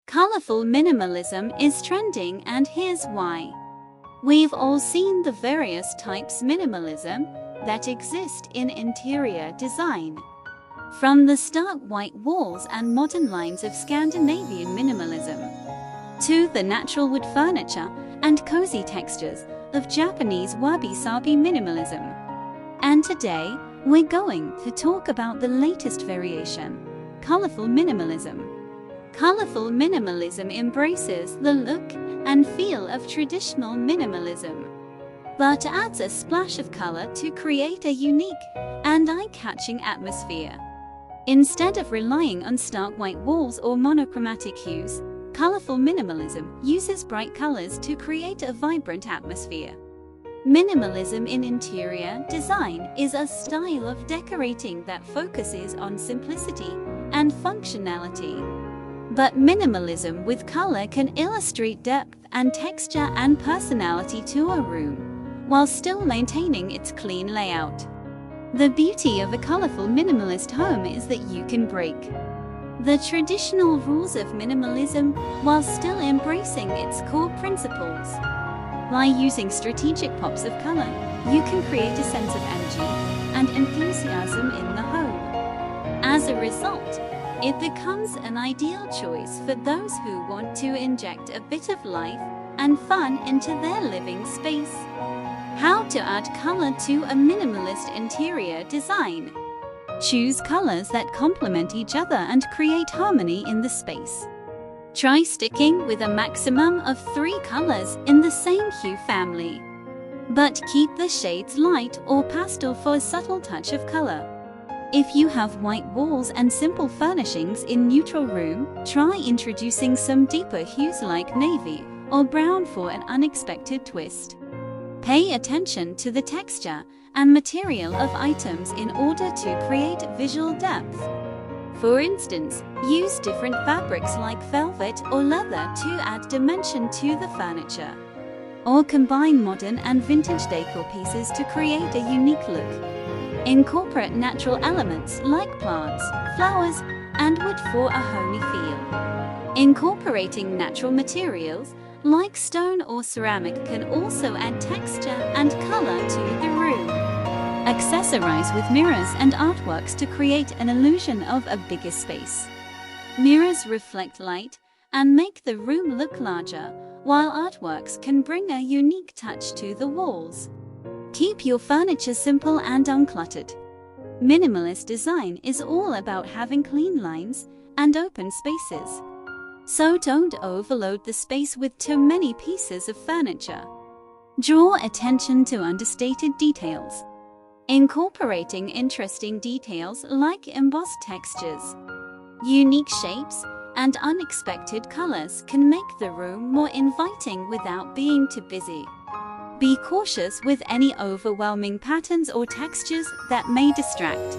Colorful minimalism is trending, and here's why. We've all seen the various types minimalism that exist in interior design. From the stark white walls and modern lines of Scandinavian minimalism, to the natural wood furniture and cozy textures of Japanese wabi-sabi minimalism. And today, we're going to talk about the latest variation, colorful minimalism. Colorful minimalism embraces the look and feel of traditional minimalism, but adds a splash of color to create a unique and eye-catching atmosphere. Instead of relying on stark white walls or monochromatic hues, colorful minimalism uses bright colors to create a vibrant atmosphere. Minimalism in interior design is a style of decorating that focuses on simplicity and functionality. But minimalism with color can illustrate depth and texture and personality to a room, while still maintaining its clean layout. The beauty of a colorful minimalist home is that you can break the traditional rules of minimalism while still embracing its core principles. By using strategic pops of color, you can create a sense of energy and enthusiasm in the home. As a result, it becomes an ideal choice for those who want to inject a bit of life and fun into their living space. How to add color to a minimalist interior design. Choose colors that complement each other and create harmony in the space. Try sticking with a maximum of 3 colors in the same hue family, but keep the shades light or pastel for a subtle touch of color. If you have white walls and simple furnishings in neutral room, try introducing some deeper hues like navy or brown for an unexpected twist. Pay attention to the texture and material of items in order to create visual depth. For instance, use different fabrics like velvet or leather to add dimension to the furniture. Or combine modern and vintage decor pieces to create a unique look. Incorporate natural elements like plants, flowers, and wood for a homey feel. Incorporating natural materials like stone or ceramic can also add texture and color to the room. Accessorize with mirrors and artworks to create an illusion of a bigger space. Mirrors reflect light and make the room look larger, while artworks can bring a unique touch to the walls. Keep your furniture simple and uncluttered. Minimalist design is all about having clean lines and open spaces. So don't overload the space with too many pieces of furniture. Draw attention to understated details. Incorporating interesting details like embossed textures, unique shapes, and unexpected colors can make the room more inviting without being too busy. Be cautious with any overwhelming patterns or textures that may distract.